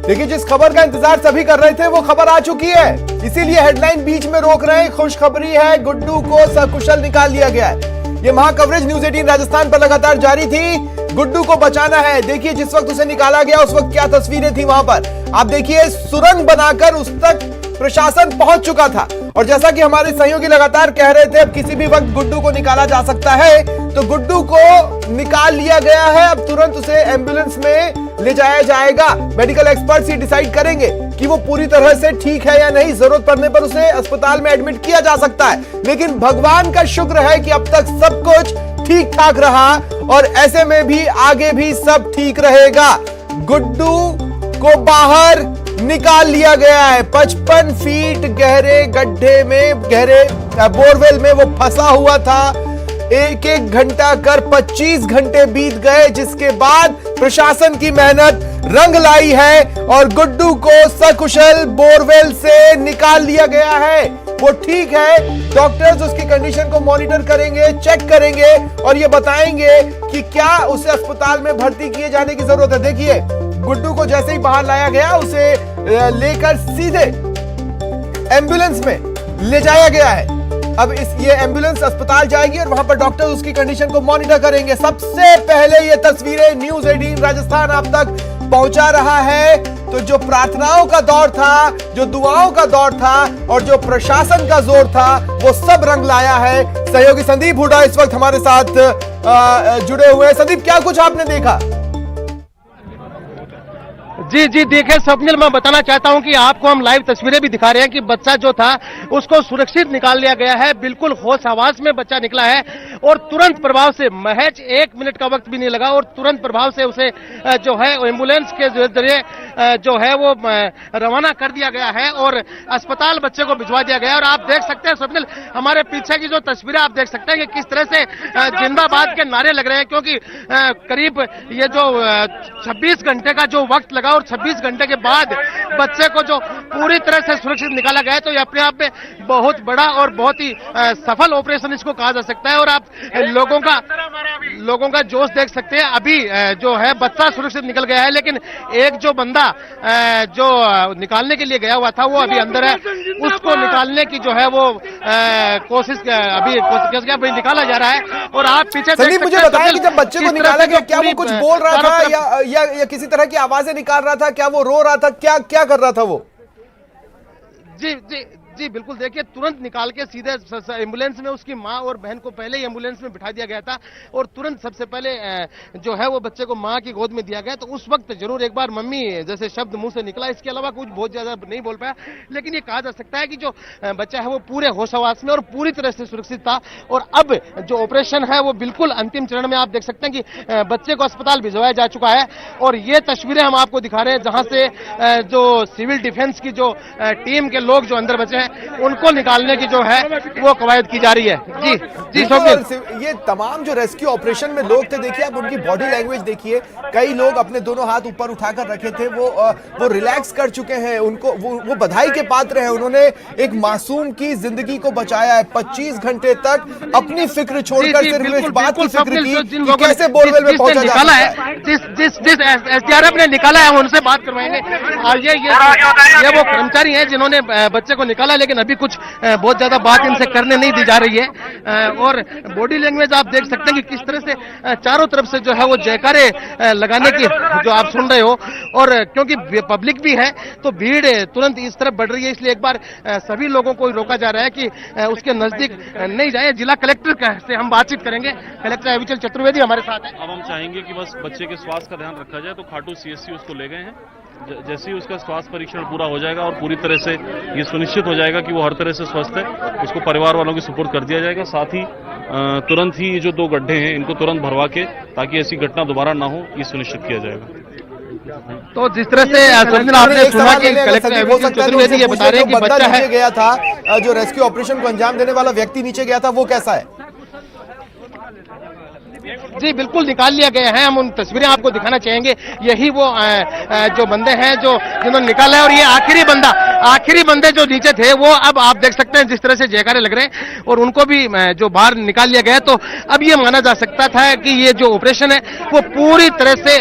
देखिए, जिस खबर का इंतजार सभी कर रहे थे वो खबर आ चुकी है, इसीलिए हेडलाइन बीच में रोक रहे हैं। खुशखबरी है, गुड्डू को सकुशल निकाल लिया गया है। ये महाकवरेज न्यूज 18 राजस्थान पर लगातार जारी थी। गुड्डू को बचाना है। देखिए, जिस वक्त उसे निकाला गया उस वक्त क्या तस्वीरें थी वहां पर। आप देखिए, सुरंग बनाकर उस तक प्रशासन पहुंच चुका था। और जैसा कि हमारे सहयोगी लगातार कह रहे थे, अब किसी भी वक्त गुड्डू को निकाला जा सकता है, तो गुड्डू को निकाल लिया गया है। अब तुरंत उसे एम्बुलेंस में ले जाया जाएगा। मेडिकल एक्सपर्ट्स ही डिसाइड करेंगे कि वो पूरी तरह से ठीक है या नहीं। जरूरत पड़ने पर उसे अस्पताल में एडमिट किया जा सकता है। लेकिन भगवान का शुक्र है कि अब तक सब कुछ ठीक ठाक रहा और ऐसे में भी आगे भी सब ठीक रहेगा। गुड्डू को बाहर निकाल लिया गया है। 55 फीट गहरे गड्ढे में, गहरे बोरवेल में वो फंसा हुआ था। एक एक घंटा कर 25 घंटे बीत गए, जिसके बाद प्रशासन की मेहनत रंग लाई है और गुड्डू को सकुशल बोरवेल से निकाल लिया गया है। वो ठीक है। डॉक्टर्स उसकी कंडीशन को मॉनिटर करेंगे, चेक करेंगे और ये बताएंगे कि क्या उसे अस्पताल में भर्ती किए जाने की जरूरत है। देखिए, गुड्डू को जैसे ही बाहर लाया गया, उसे लेकर सीधे एम्बुलेंस में ले जाया गया है। अब ये एम्बुलेंस अस्पताल जाएगी और वहां पर डॉक्टर उसकी कंडीशन को मॉनिटर करेंगे। सबसे पहले ये तस्वीरें न्यूज 18 राजस्थान आप तक पहुंचा रहा है। तो जो प्रार्थनाओं का दौर था, जो दुआओं का दौर था और जो प्रशासन का जोर था, वो सब रंग लाया है। सहयोगी संदीप हुड्डा इस वक्त हमारे साथ जुड़े हुए हैं। संदीप, क्या कुछ आपने देखा? जी देखिए स्वप्निल, मैं बताना चाहता हूं कि आपको हम लाइव तस्वीरें भी दिखा रहे हैं कि बच्चा जो था उसको सुरक्षित निकाल लिया गया है। बिल्कुल होश हवास में बच्चा निकला है और तुरंत प्रभाव से, महज 1 मिनट का वक्त भी नहीं लगा और तुरंत प्रभाव से उसे जो है एम्बुलेंस के जरिए जो है वो रवाना कर दिया गया है और अस्पताल बच्चे को भिजवा दिया गया है। और आप देख सकते हैं स्वप्निल, हमारे पीछे की जो तस्वीरें आप देख सकते हैं कि किस तरह से जिंदाबाद के नारे लग रहे हैं, क्योंकि करीब ये जो 26 घंटे का जो वक्त लगा और 26 घंटे के बाद बच्चे को जो पूरी तरह से सुरक्षित निकाला गया है, तो ये अपने आप में बहुत बड़ा और बहुत ही सफल ऑपरेशन इसको कहा जा सकता है। और आप लोगों का जोश देख सकते हैं। अभी जो है बच्चा सुरक्षित निकल गया है, लेकिन एक जो बंदा जो निकालने के लिए गया हुआ था वो अभी अंदर है। उसको निकालने की जो है वो कोशिश अभी निकाला जा रहा है। और आप पीछे मुझे बताएं कि जब बच्चे को निकाला गया, क्या वो कुछ बोल रहा था या किसी तरह की आवाजें निकाल रहा था? क्या वो रो रहा था? क्या कर रहा था वो? जी बिल्कुल, देखिए तुरंत निकाल के सीधे एम्बुलेंस में उसकी माँ और बहन को पहले ही एम्बुलेंस में बिठा दिया गया था और तुरंत सबसे पहले जो है वो बच्चे को माँ की गोद में दिया गया। तो उस वक्त जरूर एक बार मम्मी जैसे शब्द मुंह से निकला, इसके अलावा कुछ बहुत ज्यादा नहीं बोल पाया। लेकिन ये कहा जा सकता है कि जो बच्चा है वो पूरे होश हवास में और पूरी तरह से सुरक्षित था। और अब जो ऑपरेशन है वो बिल्कुल अंतिम चरण में। आप देख सकते हैं कि बच्चे को अस्पताल भिजवाया जा चुका है और ये तस्वीरें हम आपको दिखा रहे हैं जहां से जो सिविल डिफेंस की जो टीम के लोग जो अंदर बचे उनको निकालने की जो है वो कवायद की जा रही है। जी ये तमाम जो रेस्क्यू ऑपरेशन में लोग थे, देखिए आप उनकी बॉडी लैंग्वेज देखिए। कई लोग अपने दोनों हाथ ऊपर उठाकर रखे थे, वो रिलैक्स कर चुके हैं। उनको वो बधाई के पात्र हैं। उन्होंने एक मासूम की जिंदगी को बचाया है। 25 घंटे तक अपनी फिक्र छोड़कर सिर्फ इस बात की फिक्र की कि कैसे बोरवेल में पहुंचा जा सकता है। जिस एसडीआरएफ ने निकाला है उनसे बात करवाएंगे। ये वो कर्मचारी हैं जिन्होंने बच्चे को निकाला, लेकिन अभी कुछ बहुत ज्यादा बात इनसे करने नहीं दी जा रही है। और बॉडी लैंग्वेज आप देख सकते हैं कि किस तरह से चारों तरफ से जो है वो जयकारे लगाने की जो आप सुन रहे हो। और क्योंकि पब्लिक भी है तो भीड़ तुरंत इस तरफ बढ़ रही है, इसलिए एक बार सभी लोगों को रोका जा रहा है कि उसके नजदीक नहीं जाए। जिला कलेक्टर से हम बातचीत करेंगे, कलेक्टर अविचल चतुर्वेदी हमारे साथ है। अब हम चाहेंगे कि बस बच्चे के स्वास्थ्य का ध्यान रखा जाए। तो खाटू सीएससी उसको ले गए हैं। जैसे ही उसका स्वास्थ्य परीक्षण पूरा हो जाएगा और पूरी तरह से ये सुनिश्चित हो जाएगा कि वो हर तरह से स्वस्थ है, उसको परिवार वालों की सुपुर्द कर दिया जाएगा। साथ ही तुरंत ही ये जो 2 गड्ढे हैं इनको तुरंत भरवा के, ताकि ऐसी घटना दोबारा ना हो, ये सुनिश्चित किया जाएगा। तो जिस तरह से आपने सुना कि कलेक्टर चतुर्वेदी ये बता रहे हैं कि बच्चा है गया था, जो रेस्क्यू ऑपरेशन को अंजाम देने वाला व्यक्ति नीचे गया था, वो कैसा है? जी बिल्कुल निकाल लिया गया है। हम उन तस्वीरें आपको दिखाना चाहेंगे। यही वो जो बंदे हैं जो जिन्होंने निकाला है और ये आखिरी बंदा आखिरी बंदे जो नीचे थे वो अब आप देख सकते हैं जिस तरह से जयकारे लग रहे हैं और उनको भी जो बाहर निकाल लिया गया। तो अब ये माना जा सकता था कि ये जो ऑपरेशन है वो पूरी तरह से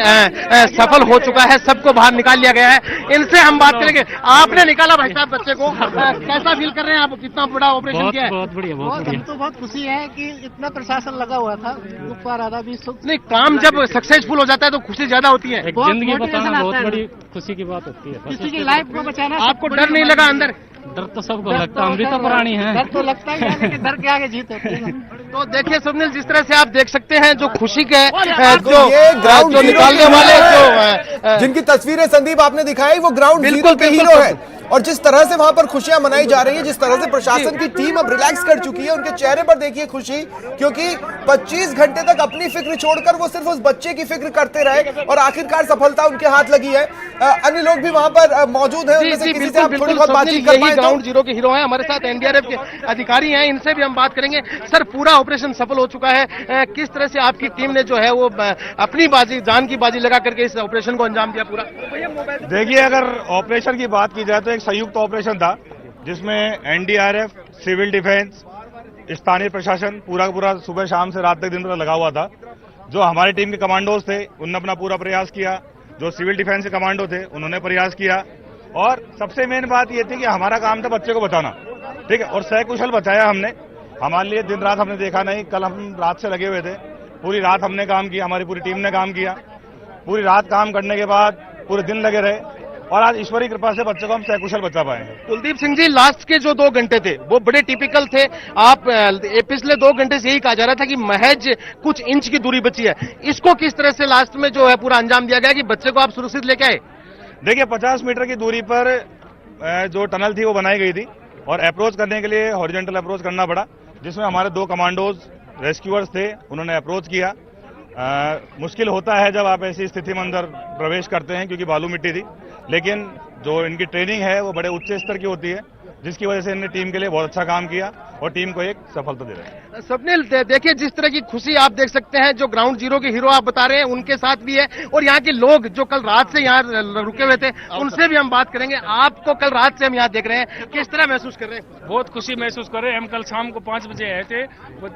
सफल हो चुका है, सबको बाहर निकाल लिया गया है। इनसे हम बात करेंगे। आपने निकाला भाई साहब बच्चे को, कैसा फील कर रहे हैं आप? कितना बड़ा ऑपरेशन किया है? बहुत बढ़िया, बहुत बढ़िया। तो बहुत खुशी है कि इतना प्रशासन लगा हुआ था, ऊपर आधा भी नहीं, काम जब सक्सेसफुल हो जाता है तो खुशी ज्यादा होती है। जिंदगी बताना बहुत बड़ी खुशी की बात होती है। किसी की लाइफ को बचाना। आपको डर नहीं लगा अंदर? डर तो सबको लगता है, हम भी तो प्राणी हैं। डर तो लगता ही है, लेकिन डर के आगे जीत होती है। तो देखिए स्वप्निल, जिस तरह से आप देख सकते हैं जो खुशी के जो निकालने वाले जो जिनकी तस्वीरें संदीप आपने दिखाई वो ग्राउंड जीरो के हीरो है। और जिस तरह से वहां पर खुशियां मनाई जा रही है, जिस तरह से प्रशासन की टीम अब रिलैक्स कर चुकी है, उनके चेहरे पर देखिए खुशी, क्योंकि 25 घंटे तक अपनी फिक्र छोड़कर वो सिर्फ उस बच्चे की फिक्र करते रहे और आखिरकार सफलता उनके हाथ लगी है। अन्य लोग भी वहां पर मौजूद हैं, उनमें से किसी से आप थोड़ी बहुत बातचीत कर पाएं? ग्राउंड जीरो के हीरो हैं हमारे साथ, एनडीआरएफ के अधिकारी हैं, इनसे भी हम बात करेंगे। सर, पूरा ऑपरेशन सफल हो चुका है, किस तरह से आपकी टीम ने जो है वो अपनी बाजी, जान की बाजी लगा करके इस ऑपरेशन को अंजाम दिया पूरा? देखिए, अगर ऑपरेशन की बात की जाए तो एक संयुक्त ऑपरेशन था जिसमें एनडीआरएफ, सिविल डिफेंस, स्थानीय प्रशासन पूरा सुबह शाम से रात तक दिन भर लगा हुआ था। जो हमारी टीम के कमांडोज थे उन्होंने अपना पूरा प्रयास किया, जो सिविल डिफेंस के कमांडो थे उन्होंने प्रयास किया, और सबसे मेन बात यह थी कि हमारा काम था बच्चे को बचाना, ठीक है, और सकुशल बचाया हमने। हमारे लिए दिन रात हमने देखा नहीं, कल हम रात से लगे हुए थे, पूरी रात हमने काम किया, हमारी पूरी टीम ने काम किया। पूरी रात काम करने के बाद पूरे दिन लगे रहे और आज ईश्वरी कृपा से बच्चे को हम सकुशल बचा पाए हैं। कुलदीप सिंह जी, लास्ट के जो 2 घंटे थे वो बड़े टिपिकल थे। आप पिछले 2 घंटे से यही कहा जा रहा था कि महज कुछ इंच की दूरी बची है, इसको किस तरह से लास्ट में जो है पूरा अंजाम दिया गया कि बच्चे को आप सुरक्षित लेके आए? देखिए, 50 मीटर की दूरी पर जो टनल थी वो बनाई गई थी और अप्रोच करने के लिए हॉरिजॉन्टल अप्रोच करना पड़ा, जिसमें हमारे 2 कमांडोज रेस्क्यूअर्स थे, उन्होंने अप्रोच किया। मुश्किल होता है जब आप ऐसी स्थिति में अंदर प्रवेश करते हैं क्योंकि बालू मिट्टी थी, लेकिन जो इनकी ट्रेनिंग है वो बड़े उच्च स्तर की होती है, जिसकी वजह से इन्होंने टीम के लिए बहुत अच्छा काम किया और टीम को एक सफलता दे रहे हैं। स्वप्निल, देखिए जिस तरह की खुशी आप देख सकते हैं, जो ग्राउंड जीरो के हीरो आप बता रहे हैं उनके साथ भी है, और यहाँ के लोग जो कल रात से यहाँ रुके हुए थे उनसे भी हम बात करेंगे। आपको कल रात से हम यहाँ देख रहे हैं, किस तरह महसूस कर रहे हैं? बहुत खुशी महसूस कर रहे हैं। हम कल शाम को 5 बजे आए थे,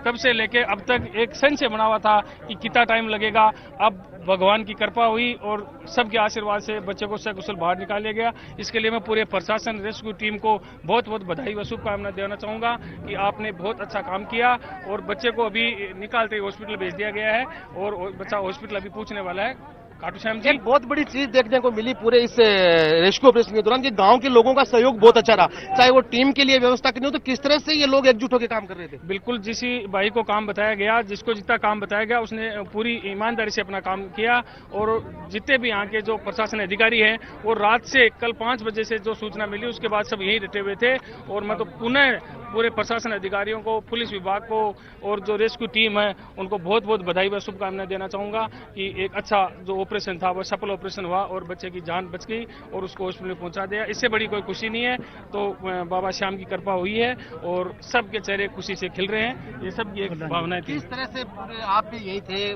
तब से लेके अब तक एक संशय बना हुआ था कि कितना टाइम लगेगा। अब भगवान की कृपा हुई और सबके आशीर्वाद से बच्चे को सकुशल बाहर निकाल लिया गया। इसके लिए मैं पूरे प्रशासन, रेस्क्यू टीम को बहुत बहुत बधाई व शुभकामनाएं देना चाहूंगा कि आपने बहुत अच्छा काम किया और बच्चे को अभी निकालते ही हॉस्पिटल भेज दिया गया है और बच्चा हॉस्पिटल अभी पहुंचने वाला है। खाटू श्याम जी, एक बहुत बड़ी चीज देखने को मिली पूरे इस रेस्क्यू ऑपरेशन के दौरान कि गांव के लोगों का सहयोग बहुत अच्छा रहा, चाहे वो टीम के लिए व्यवस्था करनी हो, तो किस तरह से ये लोग एकजुट होकर काम कर रहे थे? बिल्कुल, जिसी भाई को काम बताया गया, जिसको जितना काम बताया गया उसने पूरी ईमानदारी से अपना काम किया। और जितने भी यहाँ के जो प्रशासन अधिकारी हैं वो रात से कल 5 बजे से जो सूचना मिली उसके बाद सब यहीं डटे हुए थे। और मैं तो पुनः पूरे प्रशासन अधिकारियों को, पुलिस विभाग को और जो रेस्क्यू टीम है उनको बहुत बहुत बधाई व शुभकामनाएं देना चाहूंगा कि एक अच्छा जो ऑपरेशन था वो सफल ऑपरेशन हुआ और बच्चे की जान बच गई और उसको हॉस्पिटल में पहुंचा दिया। इससे बड़ी कोई खुशी नहीं है। तो बाबा श्याम की कृपा हुई है और सबके चेहरे खुशी से खिल रहे हैं। ये सब एक भावना थी। किस तरह से आप भी यही थे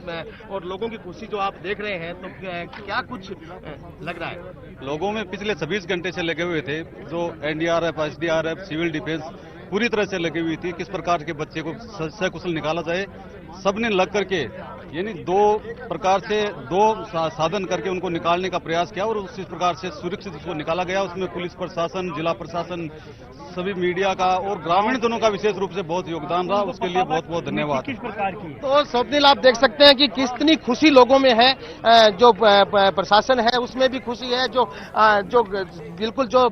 और लोगों की खुशी जो आप देख रहे हैं, तो क्या कुछ लग रहा है? लोगों में पिछले 26 घंटे से लगे हुए थे, जो एनडीआरएफ, एसडीआरएफ, सिविल डिफेंस पूरी तरह से लगी हुई थी, किस प्रकार के बच्चे को सकुशल निकाला जाए। सबने लग करके, यानी 2 प्रकार से 2 साधन करके उनको निकालने का प्रयास किया और उसी प्रकार से सुरक्षित उसको निकाला गया। उसमें पुलिस प्रशासन, जिला प्रशासन, सभी मीडिया का और ग्रामीण जनों का विशेष रूप से बहुत योगदान रहा, उसके लिए बहुत बहुत धन्यवाद। किस प्रकार की तो स्वप्निल, आप देख सकते हैं कि कितनी खुशी लोगों में है। जो प्रशासन है उसमें भी खुशी है, जो बिल्कुल जो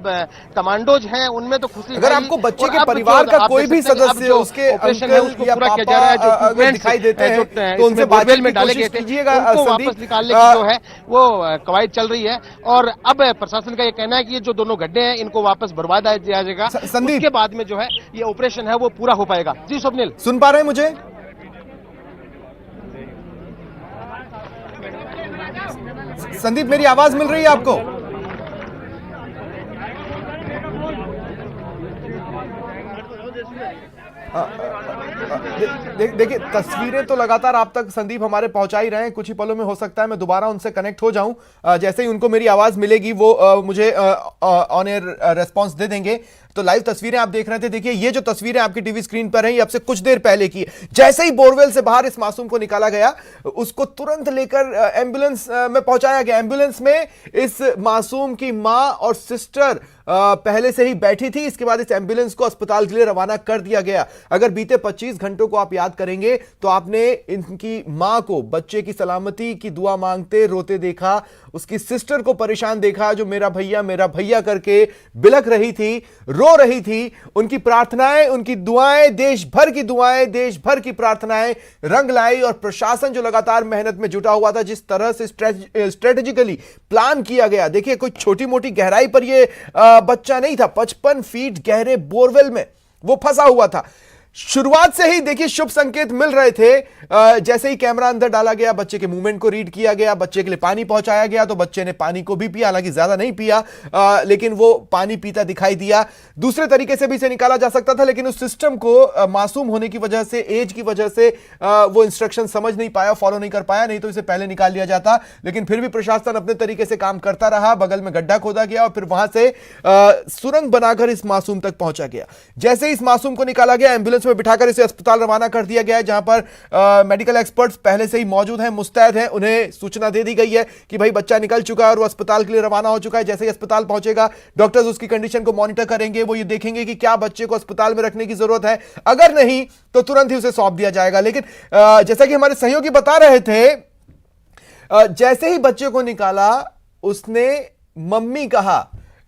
कमांडोज हैं उनमें तो खुशी। अगर आपको बच्चे के परिवार का कोई भी सदस्य, उसके अंकल या पापा दिखाई देते हैं तो उनसे बातचीत में डाले गए थे, उनको वापस निकालने की जो है वो कवायद चल रही है। और अब प्रशासन का ये कहना है कि ये जो दोनों गड्ढे हैं इनको वापस भरवा दिया जाएगा, उसके बाद में जो है ये ऑपरेशन है वो पूरा हो पाएगा। जी स्वप्निल, सुन पा रहे हैं मुझे? संदीप, मेरी आवाज मिल रही है आपको? देखिए तस्वीरें तो लगातार आप तक संदीप हमारे पहुंचा ही रहे हैं। कुछ ही पलों में हो सकता है मैं दोबारा उनसे कनेक्ट हो जाऊं। जैसे ही उनको मेरी आवाज मिलेगी वो मुझे ऑन एयर रेस्पॉन्स दे देंगे। तो लाइव तस्वीरें आप देख रहे थे। देखिए ये जो तस्वीरें आपकी टीवी स्क्रीन पर हैं ये अब से कुछ देर पहले की। जैसे ही बोरवेल से बाहर इस मासूम को निकाला गया उसको तुरंत लेकर एम्बुलेंस में पहुंचाया गया। एम्बुलेंस में इस मासूम की मां और सिस्टर पहले से ही बैठी थी। इसके बाद इस एम्बुलेंस को अस्पताल के लिए रवाना कर दिया गया। अगर बीते 25 घंटों को आप याद करेंगे तो आपने इनकी मां को बच्चे की सलामती की दुआ मांगते रोते देखा, उसकी सिस्टर को परेशान देखा जो मेरा भैया करके बिलख रही थी, रो रही थी। उनकी प्रार्थनाएं, उनकी दुआएं, देश भर की प्रार्थनाएं रंग लाई और प्रशासन जो लगातार मेहनत में जुटा हुआ था, जिस तरह से स्ट्रेटेजिकली प्लान किया गया। देखिए कोई छोटी मोटी गहराई पर यह बच्चा नहीं था, 55 फीट गहरे बोरवेल में वो फंसा हुआ था। शुरुआत से ही देखिए शुभ संकेत मिल रहे थे। जैसे ही कैमरा अंदर डाला गया, बच्चे के मूवमेंट को रीड किया गया, बच्चे के लिए पानी पहुंचाया गया तो बच्चे ने पानी को भी पिया, हालांकि ज्यादा नहीं पिया, लेकिन वो पानी पीता दिखाई दिया। दूसरे तरीके से भी इसे निकाला जा सकता था, लेकिन उस सिस्टम को मासूम होने की वजह से, एज की वजह से वो इंस्ट्रक्शन समझ नहीं पाया, फॉलो नहीं कर पाया, नहीं तो इसे पहले निकाल लिया जाता। लेकिन फिर भी प्रशासन अपने तरीके से काम करता रहा। बगल में गड्ढा खोदा गया और फिर वहां से सुरंग बनाकर इस मासूम तक पहुंचा गया। जैसे इस मासूम को निकाला गया, एम्बुलेंस में बिठाकर इसे अस्पताल रवाना कर दिया गया है, जहां पर मेडिकल एक्सपर्ट्स पहले से ही मौजूद हैं, मुस्तैद हैं। उन्हें सूचना दे दी गई है कि भाई बच्चा निकल चुका है और वो अस्पताल के लिए रवाना हो चुका है। जैसे ही अस्पताल पहुंचेगा, डॉक्टर्स उसकी कंडीशन को मॉनिटर करेंगे। वो ये देखेंगे कि क्या बच्चे को अस्पताल में रखने की जरूरत है, अगर नहीं तो तुरंत ही उसे सौंप दिया जाएगा। लेकिन जैसा कि हमारे सहयोगी बता रहे थे, जैसे ही बच्चे को निकाला उसने मम्मी कहा।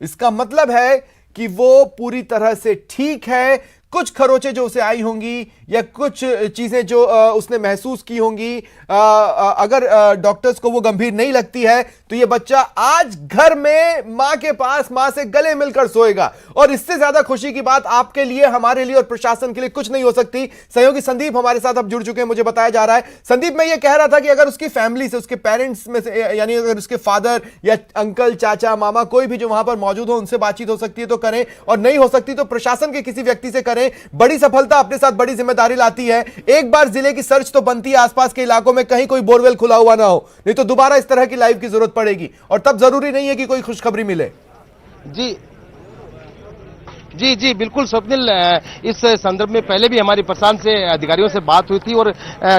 इसका मतलब है कि वो पूरी तरह से ठीक है। कुछ खरोचे जो उसे आई होंगी या कुछ चीजें जो उसने महसूस की होंगी, अगर डॉक्टर्स को वो गंभीर नहीं लगती है तो ये बच्चा आज घर में मां के पास, मां से गले मिलकर सोएगा। और इससे ज्यादा खुशी की बात आपके लिए, हमारे लिए और प्रशासन के लिए कुछ नहीं हो सकती। सहयोगी संदीप हमारे साथ अब जुड़ चुके हैं, मुझे बताया जा रहा है। संदीप, मैं ये कह रहा था कि अगर उसकी फैमिली से, उसके पेरेंट्स में से, यानी अगर उसके फादर या अंकल, चाचा, मामा, कोई भी जो वहां पर मौजूद हो, उनसे बातचीत हो सकती है तो करें, और नहीं हो सकती तो प्रशासन के किसी व्यक्ति से करें। बड़ी सफलता अपने साथ बड़ी जिम्मेदारी लाती है। एक बार जिले की सर्च तो बनती है आसपास के इलाकों में, कहीं कोई बोरवेल खुला हुआ ना हो, नहीं तो दोबारा इस तरह की लाइव की जरूरत पड़ेगी, और तब जरूरी नहीं है कि कोई खुशखबरी मिले। जी बिल्कुल स्वप्निल, इस संदर्भ में पहले भी हमारी प्रशासन से अधिकारियों से बात हुई थी और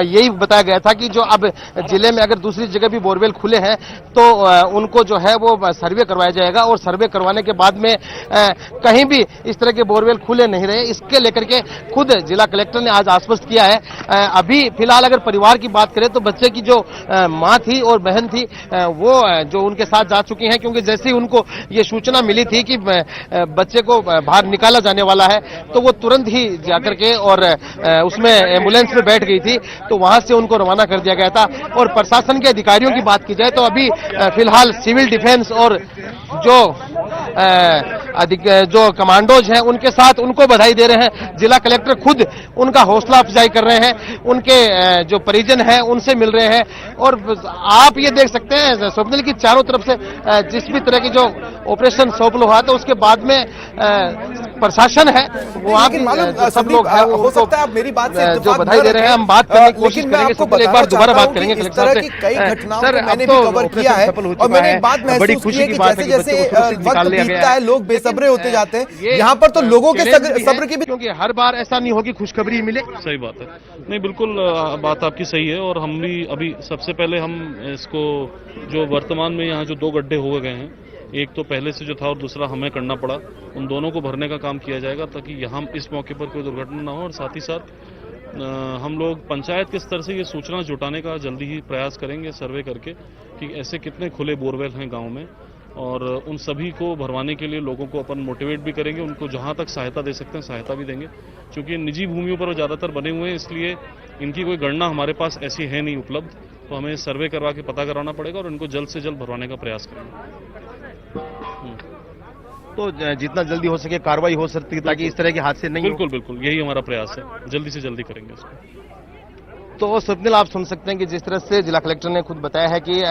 यही बताया गया था कि जो अब जिले में अगर दूसरी जगह भी बोरवेल खुले हैं तो उनको जो है वो सर्वे करवाया जाएगा, और सर्वे करवाने के बाद में कहीं भी इस तरह के बोरवेल खुले नहीं रहे, इसके लेकर के खुद जिला कलेक्टर ने आज आश्वस्त किया है। अभी फिलहाल अगर परिवार की बात करें तो बच्चे की जो माँ थी और बहन थी वो जो उनके साथ जा चुकी हैं, क्योंकि जैसे ही उनको ये सूचना मिली थी कि बच्चे को बाहर निकाला जाने वाला है तो वो तुरंत ही जाकर के और उसमें एम्बुलेंस में बैठ गई थी, तो वहां से उनको रवाना कर दिया गया था। और प्रशासन के अधिकारियों की बात की जाए तो अभी फिलहाल सिविल डिफेंस और जो कमांडोज हैं उनके साथ उनको बधाई दे रहे हैं। जिला कलेक्टर खुद उनका हौसला अफजाई कर रहे हैं, उनके जो परिजन हैं उनसे मिल रहे हैं। और आप ये देख सकते हैं स्वप्निल की चारों तरफ से जिस भी तरह की जो ऑपरेशन सौंपल हुआ था उसके बाद में प्रशासन है वहां भी सब लोग हैं, हो सकता है आप मेरी बात से जो बधाई दे रहे हैं। हम बात करने की कोशिश करेंगे, स्वप्निल एक बार दोबारा बात करेंगे कलेक्टर साहब से। कई घटनाओं को मैंने भी कवर किया है और मैंने एक बात महसूस की है कि जैसे जैसे वक्त बीतता है लोग बेसब्रे होते जाते हैं, यहाँ पर तो लोगों के सब्र की भी, क्योंकि हर बार ऐसा नहीं होगी खुशखबरी मिले। सही बात है, नहीं बिल्कुल बात आपकी सही है। और हम भी अभी सबसे पहले हम इसको जो वर्तमान में यहाँ जो 2 गड्ढे हो गए हैं, एक तो पहले से जो था और दूसरा हमें करना पड़ा, उन दोनों को भरने का काम किया जाएगा ताकि यहाँ इस मौके पर कोई दुर्घटना ना हो। और साथ ही साथ हम लोग पंचायत के स्तर से ये सूचना जुटाने का जल्दी ही प्रयास करेंगे, सर्वे करके कि ऐसे कितने खुले बोरवेल हैं गांव में, और उन सभी को भरवाने के लिए लोगों को अपन मोटिवेट भी करेंगे, उनको जहां तक सहायता दे सकते हैं सहायता भी देंगे। क्योंकि निजी भूमियों पर वो ज़्यादातर बने हुए हैं, इसलिए इनकी कोई गणना हमारे पास ऐसी है नहीं उपलब्ध, तो हमें सर्वे करवा के पता कराना पड़ेगा और इनको जल्द से जल्द भरवाने का प्रयास करेंगे। तो जितना जल्दी हो सके कार्रवाई हो सकती है ताकि इस तरह के हादसे नहीं बिल्कुल बिल्कुल यही हमारा प्रयास है, जल्दी से जल्दी करेंगे इसको। तो स्वप्निल, आप सुन सकते हैं कि जिस तरह से जिला कलेक्टर ने खुद बताया है कि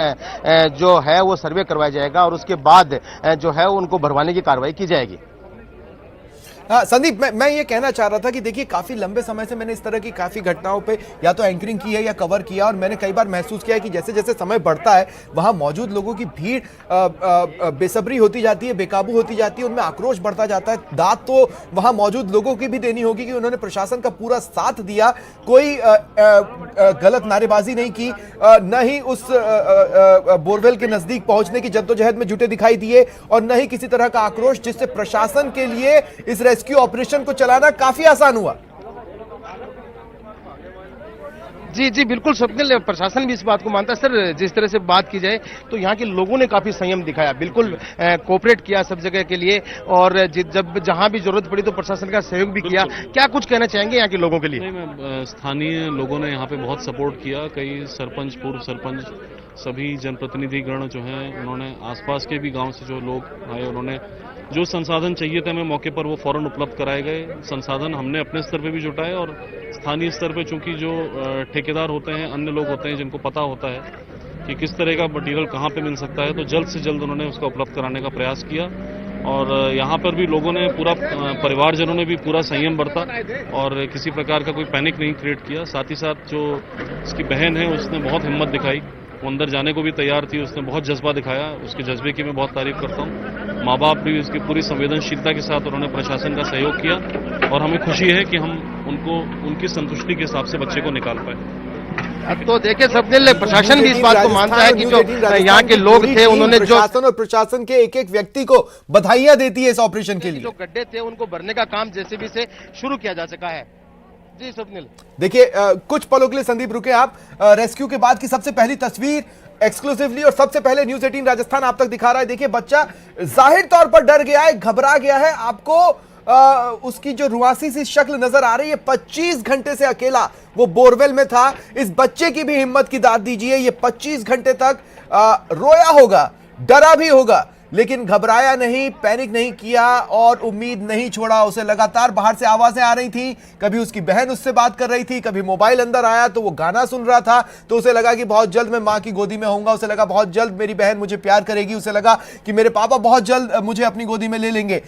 जो है वो सर्वे करवाया जाएगा और उसके बाद जो है उनको भरवाने की कार्रवाई की जाएगी। हाँ संदीप, मैं ये कहना चाह रहा था कि देखिए काफी लंबे समय से मैंने इस तरह की काफी घटनाओं पे या तो एंकरिंग की है या कवर किया, और मैंने कई बार महसूस किया है कि जैसे जैसे समय बढ़ता है वहां मौजूद लोगों की भीड़ बेसब्री होती जाती है, बेकाबू होती जाती है, उनमें आक्रोश बढ़ता जाता है। दाद तो वहां मौजूद लोगों की भी देनी होगी कि उन्होंने प्रशासन का पूरा साथ दिया, कोई गलत नारेबाजी नहीं की, न ही उस बोरवेल के नजदीक पहुंचने की जद्दोजहद में जुटे दिखाई दिए, और न ही किसी तरह का आक्रोश जिससे प्रशासन के लिए इस रेस्क्यू ऑपरेशन को चलाना काफी आसान हुआ। जी जी बिल्कुल स्वप्निल, प्रशासन भी इस बात को मानता है। सर जिस तरह से बात की जाए तो यहाँ के लोगों ने काफी संयम दिखाया, बिल्कुल कोऑपरेट किया सब जगह के लिए, और जब जहां भी जरूरत पड़ी तो प्रशासन का सहयोग भी किया। क्या कुछ कहना चाहेंगे यहाँ के लोगों के लिए? नहीं, मैं स्थानीय लोगों ने यहाँ पे बहुत सपोर्ट किया। कई सरपंच, पूर्व सरपंच, सभी जनप्रतिनिधि गण जो हैं, उन्होंने आसपास के भी गांव से जो लोग आए, उन्होंने जो संसाधन चाहिए थे हमें मौके पर वो फौरन उपलब्ध कराए गए। संसाधन हमने अपने स्तर पे भी जुटाए, और स्थानीय स्तर पे चूंकि जो ठेकेदार होते हैं, अन्य लोग होते हैं जिनको पता होता है कि किस तरह का मटीरियल कहाँ पे मिल सकता है, तो जल्द से जल्द उन्होंने उसका उपलब्ध कराने का प्रयास किया। और यहाँ पर भी लोगों ने पूरा, परिवारजनों ने भी पूरा संयम बरता और किसी प्रकार का कोई पैनिक नहीं क्रिएट किया। साथ ही साथ जो उसकी बहन है उसने बहुत हिम्मत दिखाई, वो अंदर जाने को भी तैयार थी, उसने बहुत जज्बा दिखाया। उसके जज्बे की मैं बहुत तारीफ करता हूँ। माँ बाप भी उसकी पूरी संवेदनशीलता के साथ उन्होंने प्रशासन का सहयोग किया, और हमें खुशी है कि हम उनको उनकी संतुष्टि के हिसाब से बच्चे को निकाल पाए। तो देखिए स्वप्निल, प्रशासन भी इस बात को मानता है कि जो यहाँ के लोग थे उन्होंने प्रशासन और प्रशासन के एक एक व्यक्ति को बधाइयां देती है इस ऑपरेशन के लिए। जो गड्ढे थे उनको भरने का काम जेसीबी से शुरू किया जा सका है। जी स्वप्निल, देखिए कुछ पलों के लिए संदीप रुके आप। रेस्क्यू के बाद की सबसे पहली तस्वीर एक्सक्लूसिवली और सबसे पहले न्यूज 18 राजस्थान आप तक दिखा रहा है। देखिए बच्चा जाहिर तौर पर डर गया है, घबरा गया है। आपको उसकी जो रुआसी सी शक्ल नजर आ रही है, 25 घंटे से अकेला वो बोरवेल में था। इस बच्चे की भी हिम्मत की दाद दीजिए। ये 25 घंटे तक रोया होगा, डरा भी होगा, लेकिन घबराया नहीं, पैनिक नहीं किया और उम्मीद नहीं छोड़ा। उसे लगातार बाहर से आवाजें आ रही थी, कभी उसकी बहन उससे बात कर रही थी, कभी मोबाइल अंदर आया तो वो गाना सुन रहा था, तो उसे लगा कि बहुत जल्द मैं मां की गोदी में होऊंगा, उसे लगा बहुत जल्द मेरी बहन मुझे प्यार करेगी, उसे लगा कि मेरे पापा बहुत जल्द मुझे अपनी गोदी में ले लेंगे।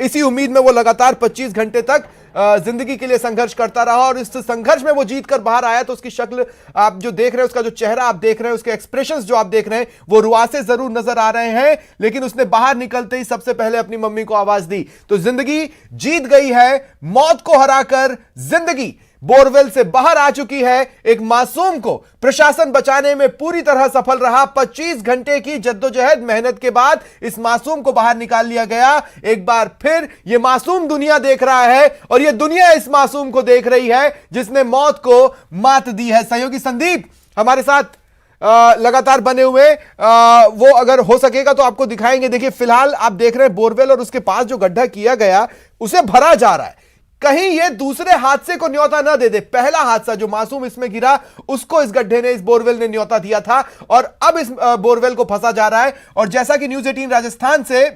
इसी उम्मीद में वो लगातार 25 घंटे तक जिंदगी के लिए संघर्ष करता रहा, और इस संघर्ष में वो जीत कर बाहर आया। तो उसकी शक्ल आप जो देख रहे हैं, उसका जो चेहरा आप देख रहे हैं, उसके एक्सप्रेशंस जो आप देख रहे हैं, वो रुआसे जरूर नजर आ रहे हैं, लेकिन उसने बाहर निकलते ही सबसे पहले अपनी मम्मी को आवाज दी। तो जिंदगी जीत गई है, मौत को हराकर जिंदगी बोरवेल से बाहर आ चुकी है। एक मासूम को प्रशासन बचाने में पूरी तरह सफल रहा। 25 घंटे की जद्दोजहद मेहनत के बाद इस मासूम को बाहर निकाल लिया गया। एक बार फिर यह मासूम दुनिया देख रहा है, और यह दुनिया इस मासूम को देख रही है जिसने मौत को मात दी है। सहयोगी संदीप हमारे साथ लगातार बने हुए, वो अगर हो सकेगा तो आपको दिखाएंगे। देखिए फिलहाल आप देख रहे हैं बोरवेल, और उसके पास जो गड्ढा किया गया उसे भरा जा रहा है। कहीं ये दूसरे हादसे को न्योता ना दे दे। पहला हादसा जो मासूम इसमें गिरा, उसको इस गड्ढे ने, इस बोरवेल ने न्योता दिया था, और अब इस बोरवेल को फंसा जा रहा है। और जैसा कि न्यूज 18 राजस्थान से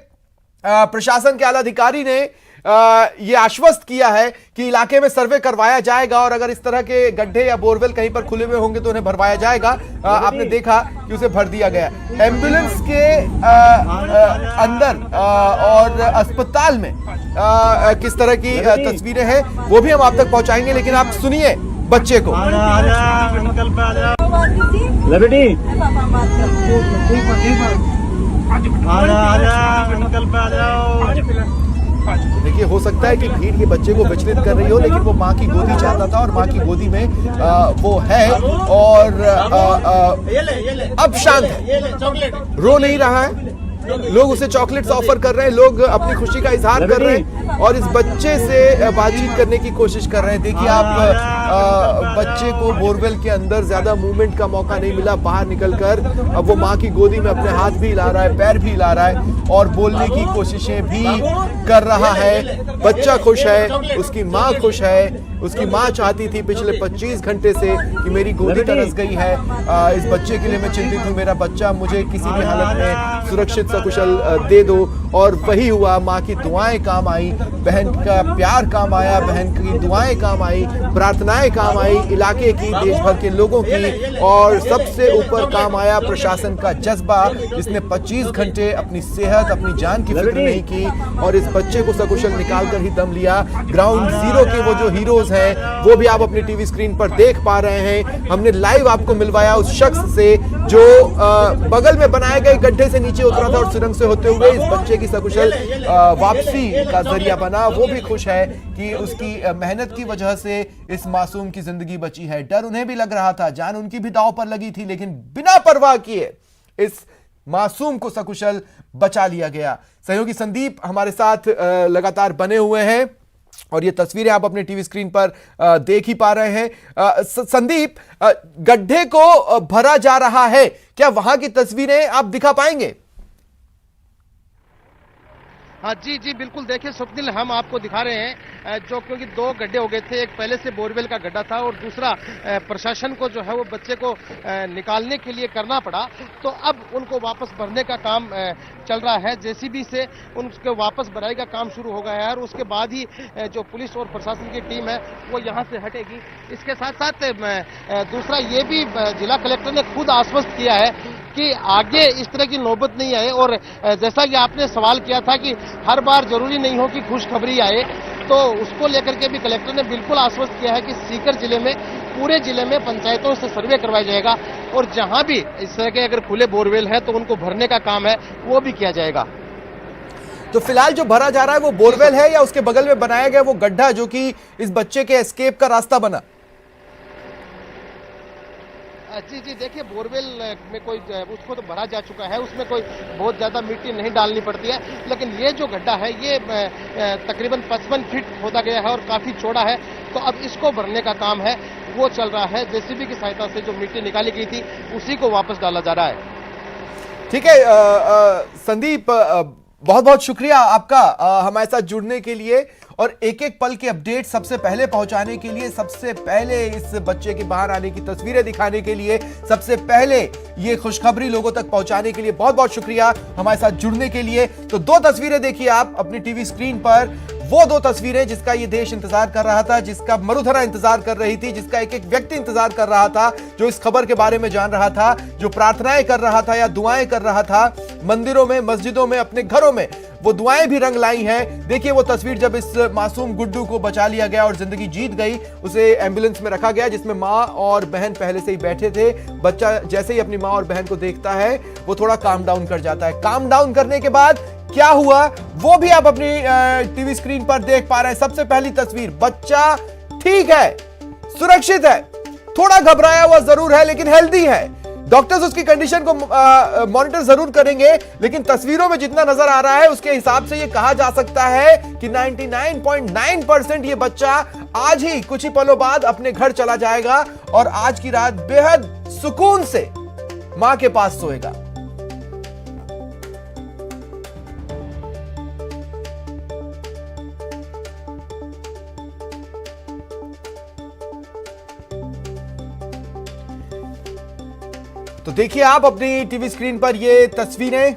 प्रशासन के आला अधिकारी ने ये आश्वस्त किया है कि इलाके में सर्वे करवाया जाएगा, और अगर इस तरह के गड्ढे या बोरवेल कहीं पर खुले हुए होंगे तो उन्हें भरवाया जाएगा। आपने देखा कि उसे भर दिया गया। एम्बुलेंस के अंदर और अस्पताल में किस तरह की तस्वीरें हैं वो भी हम आप तक पहुंचाएंगे, लेकिन आप सुनिए बच्चे को। देखिए हो सकता है कि भीड़ के बच्चे को विचलित कर रही हो, लेकिन वो माँ की गोदी चाहता था, और माँ की गोदी में वो है, और अब शांत है, रो नहीं रहा है। लोग उसे चॉकलेट्स ऑफर कर रहे हैं, लोग अपनी खुशी का इजहार कर रहे हैं, और इस बच्चे से बातचीत करने की कोशिश कर रहे हैं। देखिए आप बच्चे को बोरवेल के अंदर ज्यादा मूवमेंट का मौका नहीं मिला, बाहर निकलकर अब वो माँ की गोदी में अपने हाथ भी हिला रहा है, पैर भी हिला रहा है, और बोलने की कोशिशें भी कर रहा है। बच्चा खुश है, उसकी माँ खुश है। उसकी माँ चाहती थी पिछले 25 घंटे से कि मेरी गोदी तरस गई है, इस बच्चे के लिए मैं चिंतित हूँ, मेरा बच्चा मुझे किसी भी हालत में सुरक्षित सकुशल दे दो। और वही हुआ, माँ की दुआएं काम आई, बहन का प्यार काम आया, बहन की दुआएं काम आई, प्रार्थनाएं काम आई, इलाके की, देश भर के लोगों की, और सबसे ऊपर काम आया प्रशासन का जज्बा, जिसने 25 घंटे अपनी सेहत, अपनी जान की फिक्र नहीं की और इस बच्चे को सकुशल निकालकर ही दम लिया। ग्राउंड जीरो के वो जो हीरोज हैं वो भी आप अपनी टीवी स्क्रीन पर देख पा रहे हैं। हमने लाइव आपको मिलवाया उस शख्स से जो बगल में बनाए गए गड्ढे से नीचे उतरा था और सुरंग से होते हुए इस बच्चे की सकुशल वापसी का जरिया बना। वो भी खुश है कि उसकी मेहनत की वजह से इस मासूम की जिंदगी बची है। डर उन्हें भी लग रहा था, जान उनकी भी दांव पर लगी थी, लेकिन बिना परवाह किए इस मासूम को सकुशल बचा लिया गया। सहयोगी संदीप हमारे साथ लगातार बने हुए हैं और ये तस्वीरें आप अपने टीवी स्क्रीन पर देख ही पा रहे हैं। संदीप, गड्ढे को भरा जा रहा है, क्या वहां की तस्वीरें आप दिखा पाएंगे? हाँ जी जी बिल्कुल, देखिए स्वप्निल, हम आपको दिखा रहे हैं जो, क्योंकि दो गड्ढे हो गए थे, एक पहले से बोरवेल का गड्ढा था और दूसरा प्रशासन को जो है वो बच्चे को निकालने के लिए करना पड़ा, तो अब उनको वापस भरने का काम चल रहा है। जेसीबी से उनके वापस भराई का काम शुरू हो गया है और उसके बाद ही जो पुलिस और प्रशासन की टीम है वो यहाँ से हटेगी। इसके साथ साथ दूसरा ये भी जिला कलेक्टर ने खुद आश्वस्त किया है कि आगे इस तरह की नौबत नहीं आए, और जैसा कि आपने सवाल किया था कि हर बार जरूरी नहीं हो कि खुशखबरी आए, तो उसको लेकर के भी कलेक्टर ने बिल्कुल आश्वस्त किया है कि सीकर जिले में, पूरे जिले में पंचायतों से सर्वे करवाया जाएगा और जहां भी इस तरह के अगर खुले बोरवेल है तो उनको भरने का काम है वो भी किया जाएगा। तो फिलहाल जो भरा जा रहा है वो बोरवेल है या उसके बगल में बनाया गया वो गड्ढा जो कि इस बच्चे के एस्केप का रास्ता बना? जी जी, देखिए बोरवेल में कोई उसको तो भरा जा चुका है, उसमें कोई बहुत ज्यादा मिट्टी नहीं डालनी पड़ती है, लेकिन ये जो गड्ढा है ये तकरीबन 55 फीट खोदा गया है और काफी चौड़ा है, तो अब इसको भरने का काम है वो चल रहा है। जेसीबी की सहायता से जो मिट्टी निकाली गई थी उसी को वापस डाला जा रहा है। ठीक है संदीप, बहुत बहुत शुक्रिया आपका हमारे साथ जुड़ने के लिए और एक एक पल के अपडेट सबसे पहले पहुंचाने के लिए, सबसे पहले इस बच्चे के बाहर आने की तस्वीरें दिखाने के लिए, सबसे पहले ये खुशखबरी लोगों तक पहुंचाने के लिए बहुत बहुत शुक्रिया हमारे साथ जुड़ने के लिए। तो दो तस्वीरें देखिए आप अपनी टीवी स्क्रीन पर, वो दो तस्वीरें जिसका ये देश इंतजार कर रहा था, जिसका मरुधरा इंतजार कर रही थी, जिसका एक एक व्यक्ति इंतजार कर रहा था, जो इस खबर के बारे में जान रहा था, जो प्रार्थनाएं कर रहा था या दुआएं कर रहा था, मंदिरों में, मस्जिदों में, अपने घरों में वो दुआएं भी रंग लाई हैं। देखिए वो तस्वीर जब इस मासूम गुड्डू को बचा लिया गया और जिंदगी जीत गई, उसे एम्बुलेंस में रखा गया जिसमें माँ और बहन पहले से ही बैठे थे। बच्चा जैसे ही अपनी माँ और बहन को देखता है वो थोड़ा काम डाउन कर जाता है। काम डाउन करने के बाद क्या हुआ वो भी आप अपनी टीवी स्क्रीन पर देख पा रहे हैं। सबसे पहली तस्वीर, बच्चा ठीक है, सुरक्षित है, थोड़ा घबराया हुआ जरूर है लेकिन हेल्दी है। डॉक्टर्स उसकी कंडीशन को मॉनिटर जरूर करेंगे, लेकिन तस्वीरों में जितना नजर आ रहा है उसके हिसाब से यह कहा जा सकता है कि 99.9% ये बच्चा आज ही कुछ ही पलों बाद अपने घर चला जाएगा और आज की रात बेहद सुकून से मां के पास सोएगा। तो देखिए आप अपनी टीवी स्क्रीन पर ये तस्वीरें,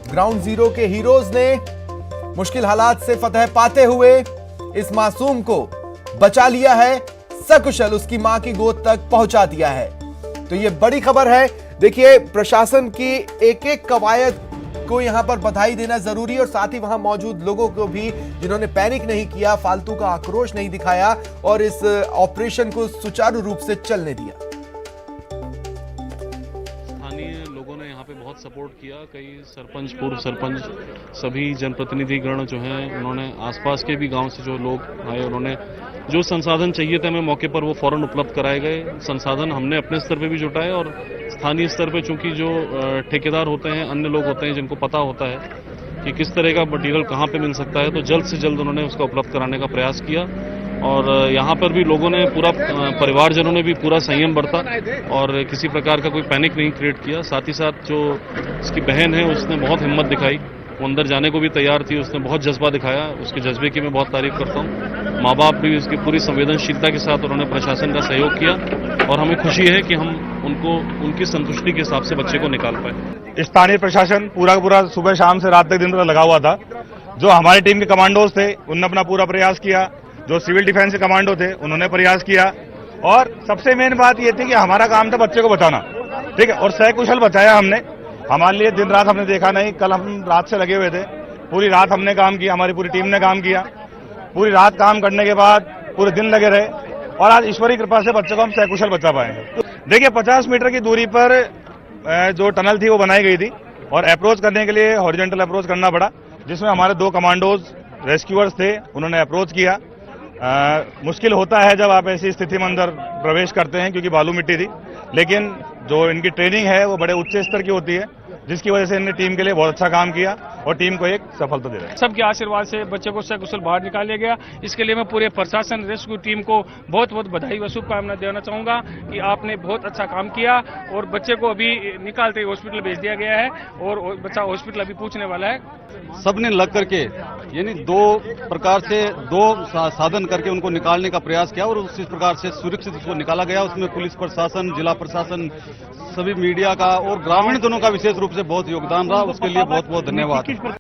ग्राउंड जीरो के हीरोज ने मुश्किल हालात से फतह पाते हुए इस मासूम को बचा लिया है, सकुशल उसकी मां की गोद तक पहुंचा दिया है। तो ये बड़ी खबर है। देखिए प्रशासन की एक एक कवायद को यहां पर बधाई देना जरूरी है और साथ ही वहां मौजूद लोगों को भी जिन्होंने पैनिक नहीं किया, फालतू का आक्रोश नहीं दिखाया और इस ऑपरेशन को सुचारू रूप से चलने दिया। बहुत सपोर्ट किया, कई सरपंच, पूर्व सरपंच, सभी जनप्रतिनिधिगण जो हैं उन्होंने आसपास के भी गांव से जो लोग आए उन्होंने जो संसाधन चाहिए थे हमें मौके पर वो फौरन उपलब्ध कराए गए। संसाधन हमने अपने स्तर पे भी जुटाए और स्थानीय स्तर पे चूंकि जो ठेकेदार होते हैं, अन्य लोग होते हैं जिनको पता होता है कि किस तरह का मटीरियल कहाँ पे मिल सकता है, तो जल्द से जल्द उन्होंने उसका उपलब्ध कराने का प्रयास किया और यहाँ पर भी लोगों ने, पूरा परिवारजनों ने भी पूरा संयम बरता और किसी प्रकार का कोई पैनिक नहीं क्रिएट किया। साथ ही साथ जो इसकी बहन है उसने बहुत हिम्मत दिखाई, वो अंदर जाने को भी तैयार थी, उसने बहुत जज्बा दिखाया, उसके जज्बे की मैं बहुत तारीफ करता हूँ। माँ बाप भी उसकी पूरी संवेदनशीलता के साथ उन्होंने प्रशासन का सहयोग किया और हमें खुशी है कि हम उनको उनकी संतुष्टि के हिसाब से बच्चे को निकाल पाए। स्थानीय प्रशासन पूरा का पूरा सुबह शाम से रात तक दिन रात लगा हुआ था। जो हमारी टीम के कमांडोज थे उन्होंने अपना पूरा प्रयास किया, जो सिविल डिफेंस के कमांडो थे उन्होंने प्रयास किया, और सबसे मेन बात ये थी कि हमारा काम था बच्चे को बचाना, ठीक है, और सकुशल बचाया हमने। हमारे लिए दिन रात हमने देखा नहीं, कल हम रात से लगे हुए थे, पूरी रात हमने काम किया, हमारी पूरी टीम ने काम किया, पूरी रात काम करने के बाद पूरे दिन लगे रहे, और आज ईश्वरी कृपा से बच्चे को हम सकुशल बचा पाए हैं। देखिए 50 मीटर की दूरी पर जो टनल थी वो बनाई गई थी, और अप्रोच करने के लिए हॉरिजॉन्टल अप्रोच करना पड़ा, जिसमें हमारे 2 कमांडोज रेस्क्यूअर्स थे, उन्होंने अप्रोच किया। मुश्किल होता है जब आप ऐसी स्थिति में अंदर प्रवेश करते हैं, क्योंकि बालू मिट्टी थी, लेकिन जो इनकी ट्रेनिंग है वो बड़े उच्च स्तर की होती है, जिसकी वजह से इन्होंने टीम के लिए बहुत अच्छा काम किया और टीम को एक सफलता दे रहा है। सबके आशीर्वाद से बच्चे को सकुशल बाहर निकाला गया। इसके लिए मैं पूरे प्रशासन रेस्क्यू टीम को बहुत बहुत बधाई व शुभकामनाएं देना चाहूंगा कि आपने बहुत अच्छा काम किया, और बच्चे को अभी निकालते ही हॉस्पिटल भेज दिया गया है, और बच्चा हॉस्पिटल अभी पहुंचने वाला है। सबने लग करके यानी 2 प्रकार से 2 साधन करके उनको निकालने का प्रयास किया, और उसी प्रकार से सुरक्षित उसको निकाला गया। उसमें पुलिस प्रशासन, जिला प्रशासन, सभी मीडिया का और ग्रामीण दोनों का विशेष रूप से बहुत योगदान रहा। उसके लिए बहुत बहुत धन्यवाद।